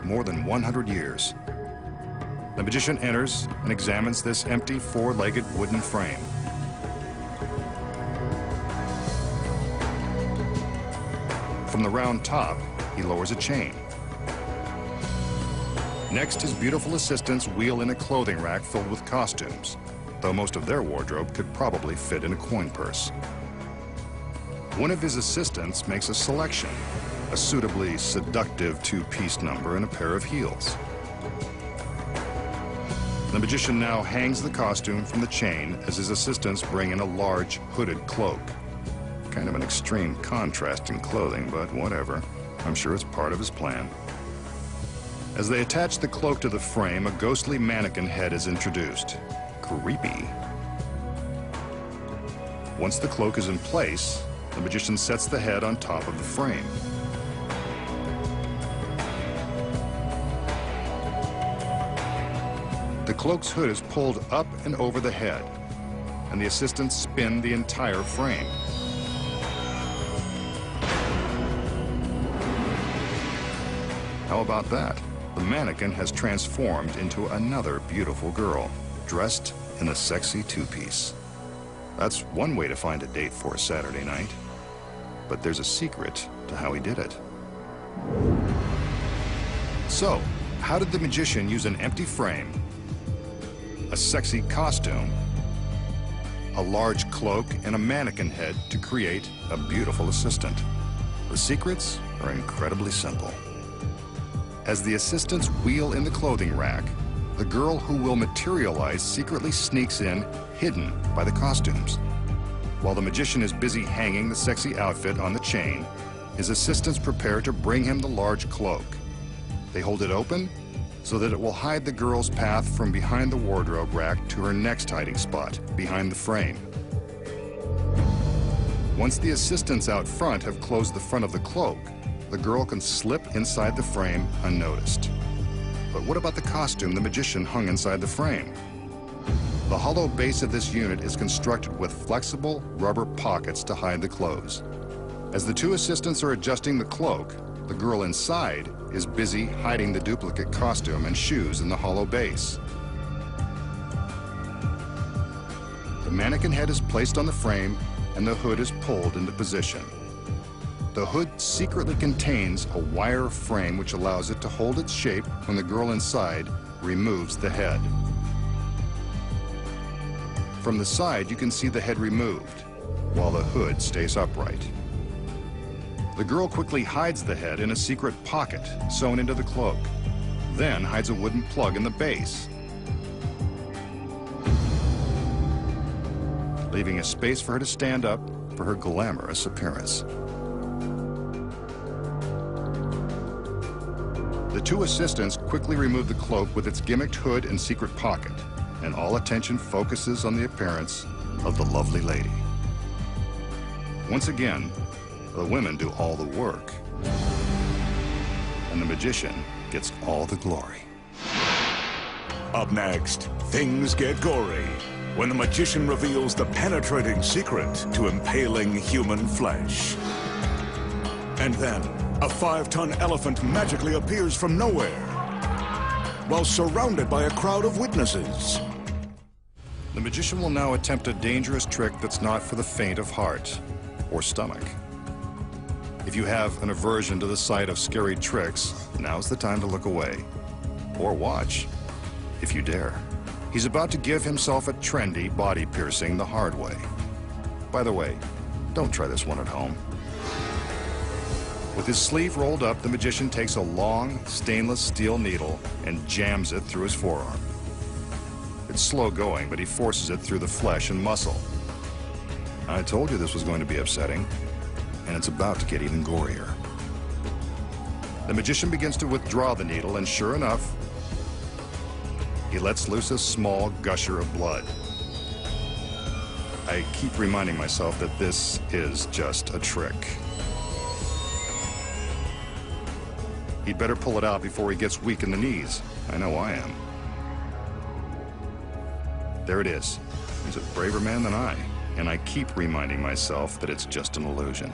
more than 100 years. The magician enters and examines this empty four-legged wooden frame. From the round top, he lowers a chain. Next, his beautiful assistants wheel in a clothing rack filled with costumes, though most of their wardrobe could probably fit in a coin purse. One of his assistants makes a selection, a suitably seductive two-piece number and a pair of heels. The magician now hangs the costume from the chain as his assistants bring in a large hooded cloak. Kind of an extreme contrast in clothing, but whatever. I'm sure it's part of his plan. As they attach the cloak to the frame, a ghostly mannequin head is introduced. Creepy. Once the cloak is in place, the magician sets the head on top of the frame. The cloak's hood is pulled up and over the head, and the assistants spin the entire frame. How about that? The mannequin has transformed into another beautiful girl, dressed in a sexy two-piece. That's one way to find a date for a Saturday night. But there's a secret to how he did it. So, how did the magician use an empty frame, a sexy costume, a large cloak, and a mannequin head to create a beautiful assistant? The secrets are incredibly simple. As the assistants wheel in the clothing rack, the girl who will materialize secretly sneaks in, hidden by the costumes. While the magician is busy hanging the sexy outfit on the chain, his assistants prepare to bring him the large cloak. They hold it open so that it will hide the girl's path from behind the wardrobe rack to her next hiding spot, behind the frame. Once the assistants out front have closed the front of the cloak, the girl can slip inside the frame unnoticed. But what about the costume the magician hung inside the frame? The hollow base of this unit is constructed with flexible rubber pockets to hide the clothes. As the two assistants are adjusting the cloak, the girl inside is busy hiding the duplicate costume and shoes in the hollow base. The mannequin head is placed on the frame and the hood is pulled into position. The hood secretly contains a wire frame which allows it to hold its shape when the girl inside removes the head. From the side, you can see the head removed, while the hood stays upright. The girl quickly hides the head in a secret pocket sewn into the cloak, then hides a wooden plug in the base, leaving a space for her to stand up for her glamorous appearance. The two assistants quickly remove the cloak with its gimmicked hood and secret pocket, and all attention focuses on the appearance of the lovely lady. Once again, the women do all the work, and the magician gets all the glory. Up next, things get gory when the magician reveals the penetrating secret to impaling human flesh. And then, a 5-ton elephant magically appears from nowhere while surrounded by a crowd of witnesses. The magician will now attempt a dangerous trick that's not for the faint of heart or stomach. If you have an aversion to the sight of scary tricks, now's the time to look away. Or watch, if you dare. He's about to give himself a trendy body piercing the hard way. By the way, don't try this one at home. With his sleeve rolled up, the magician takes a long stainless steel needle and jams it through his forearm. It's slow going, but he forces it through the flesh and muscle. I told you this was going to be upsetting, and it's about to get even gorier. The magician begins to withdraw the needle, and sure enough, he lets loose a small gusher of blood. I keep reminding myself that this is just a trick. He'd better pull it out before he gets weak in the knees. I know I am. There it is. He's a braver man than I, and I keep reminding myself that it's just an illusion.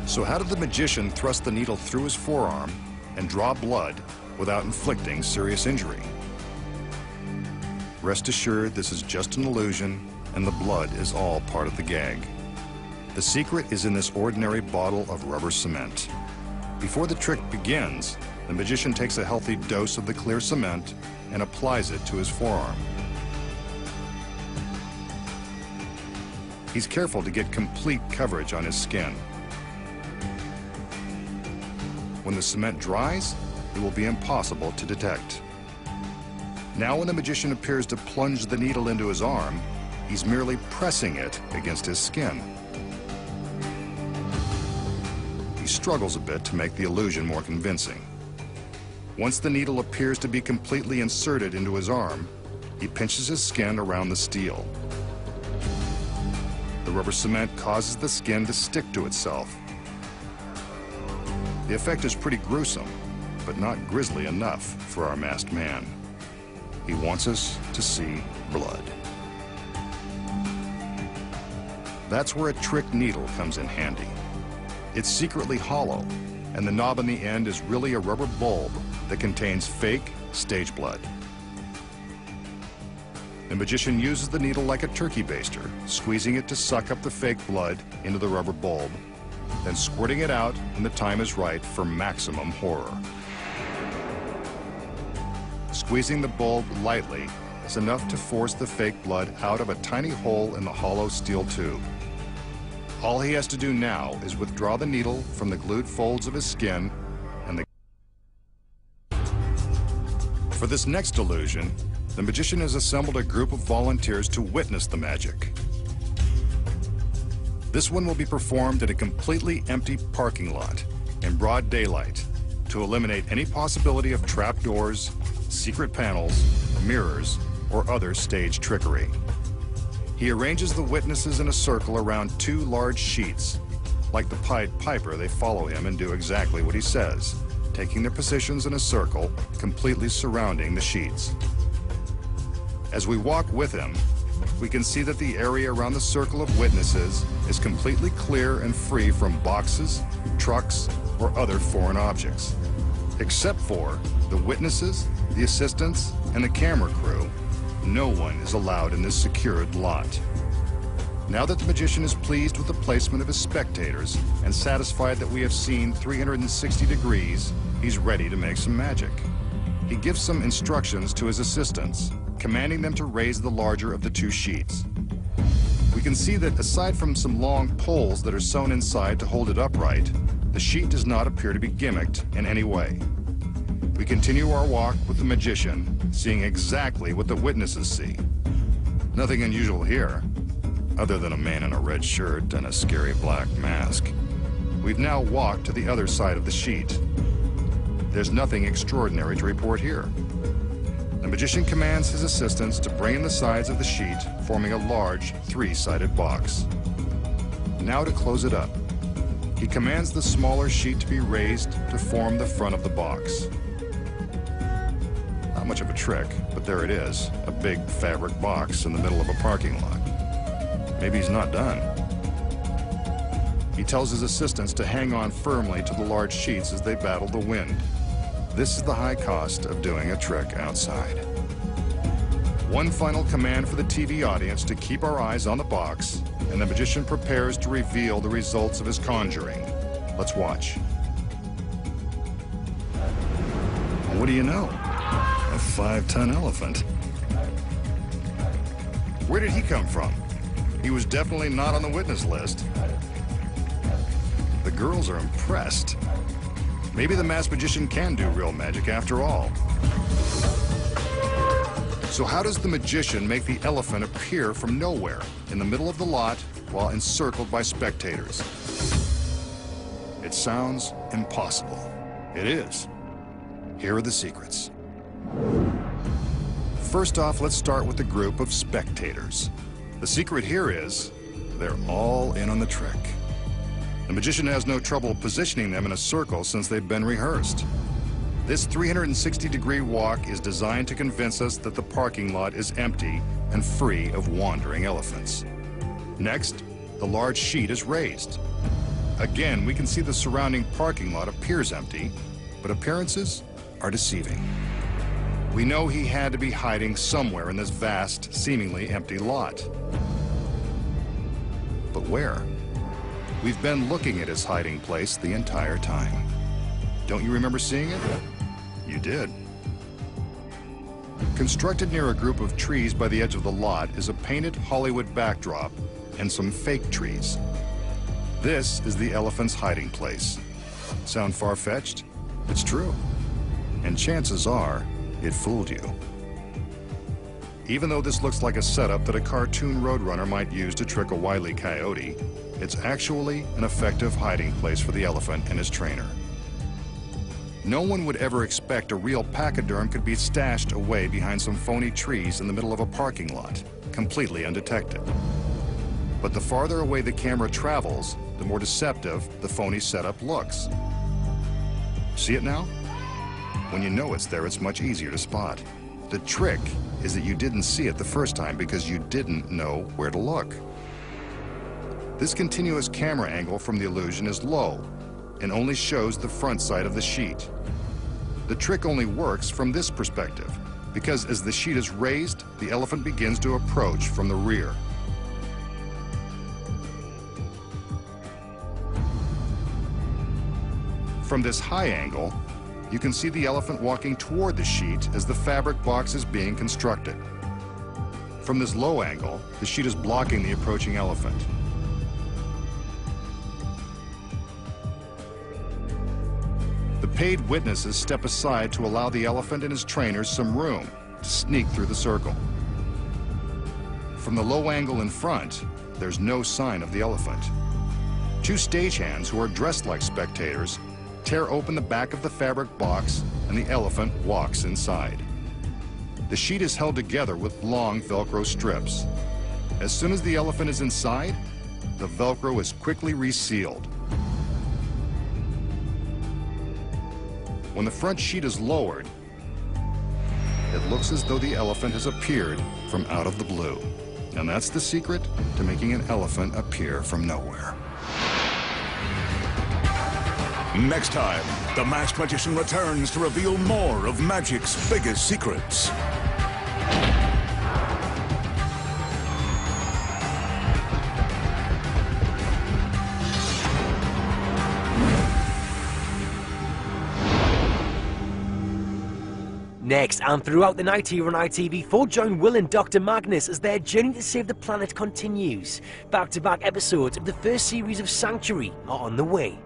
So how did the magician thrust the needle through his forearm and draw blood without inflicting serious injury. Rest assured, this is just an illusion, and the blood is all part of the gag. The secret is in this ordinary bottle of rubber cement. Before the trick begins, the magician takes a healthy dose of the clear cement and applies it to his forearm. He's careful to get complete coverage on his skin. When the cement dries, it will be impossible to detect. Now when the magician appears to plunge the needle into his arm, he's merely pressing it against his skin. He struggles a bit to make the illusion more convincing. Once the needle appears to be completely inserted into his arm, he pinches his skin around the steel. The rubber cement causes the skin to stick to itself. The effect is pretty gruesome, but not grisly enough for our masked man. He wants us to see blood. That's where a trick needle comes in handy. It's secretly hollow, and the knob on the end is really a rubber bulb that contains fake stage blood. The magician uses the needle like a turkey baster, squeezing it to suck up the fake blood into the rubber bulb, then squirting it out when the time is right for maximum horror. Squeezing the bulb lightly is enough to force the fake blood out of a tiny hole in the hollow steel tube. All he has to do now is withdraw the needle from the glued folds of his skin and For this next illusion, the magician has assembled a group of volunteers to witness the magic. This one will be performed in a completely empty parking lot in broad daylight to eliminate any possibility of trapdoors, secret panels, mirrors, or other stage trickery. He arranges the witnesses in a circle around 2 large sheets. Like the Pied Piper, they follow him and do exactly what he says, taking their positions in a circle, completely surrounding the sheets. As we walk with him, we can see that the area around the circle of witnesses is completely clear and free from boxes, trucks, or other foreign objects. Except for the witnesses, the assistants, and the camera crew, no one is allowed in this secured lot. Now that the magician is pleased with the placement of his spectators and satisfied that we have seen 360 degrees, he's ready to make some magic. He gives some instructions to his assistants, commanding them to raise the larger of the 2 sheets. We can see that aside from some long poles that are sewn inside to hold it upright, the sheet does not appear to be gimmicked in any way. We continue our walk with the magician, seeing exactly what the witnesses see. Nothing unusual here, other than a man in a red shirt and a scary black mask. We've now walked to the other side of the sheet. There's nothing extraordinary to report here. The magician commands his assistants to bring in the sides of the sheet, forming a large 3-sided box. Now to close it up, he commands the smaller sheet to be raised to form the front of the box. Not much of a trick, but there it is, a big fabric box in the middle of a parking lot. Maybe he's not done. He tells his assistants to hang on firmly to the large sheets as they battle the wind. This is the high cost of doing a trick outside. One final command for the TV audience to keep our eyes on the box, and the magician prepares to reveal the results of his conjuring. Let's watch. What do you know? A 5-ton elephant. Where did he come from? He was definitely not on the witness list. The girls are impressed. Maybe the masked magician can do real magic after all. So how does the magician make the elephant appear from nowhere in the middle of the lot while encircled by spectators? It sounds impossible. It is. Here are the secrets. First off, let's start with the group of spectators. The secret here is they're all in on the trick. The magician has no trouble positioning them in a circle since they've been rehearsed. This 360-degree walk is designed to convince us that the parking lot is empty and free of wandering elephants. Next, the large sheet is raised. Again, we can see the surrounding parking lot appears empty, but appearances are deceiving. We know he had to be hiding somewhere in this vast, seemingly empty lot. But where? We've been looking at his hiding place the entire time. Don't you remember seeing it? You did. Constructed near a group of trees by the edge of the lot is a painted Hollywood backdrop and some fake trees. This is the elephant's hiding place. Sound far-fetched? It's true. And chances are, it fooled you. Even though this looks like a setup that a cartoon roadrunner might use to trick a wily coyote, it's actually an effective hiding place for the elephant and his trainer. No one would ever expect a real pachyderm could be stashed away behind some phony trees in the middle of a parking lot, completely undetected. But the farther away the camera travels, the more deceptive the phony setup looks. See it now? When you know it's there, it's much easier to spot. The trick is that you didn't see it the first time because you didn't know where to look. This continuous camera angle from the illusion is low and only shows the front side of the sheet. The trick only works from this perspective because as the sheet is raised, the elephant begins to approach from the rear. From this high angle, you can see the elephant walking toward the sheet as the fabric box is being constructed. From this low angle, the sheet is blocking the approaching elephant. The paid witnesses step aside to allow the elephant and his trainers some room to sneak through the circle. From the low angle in front, there's no sign of the elephant. Two stagehands who are dressed like spectators tear open the back of the fabric box and the elephant walks inside. The sheet is held together with long Velcro strips. As soon as the elephant is inside, the Velcro is quickly resealed. When the front sheet is lowered, it looks as though the elephant has appeared from out of the blue. And that's the secret to making an elephant appear from nowhere. Next time, the masked magician returns to reveal more of magic's biggest secrets. Next, and throughout the night here on ITV4, join Will and Dr. Magnus as their journey to save the planet continues. Back-to-back episodes of the first series of Sanctuary are on the way.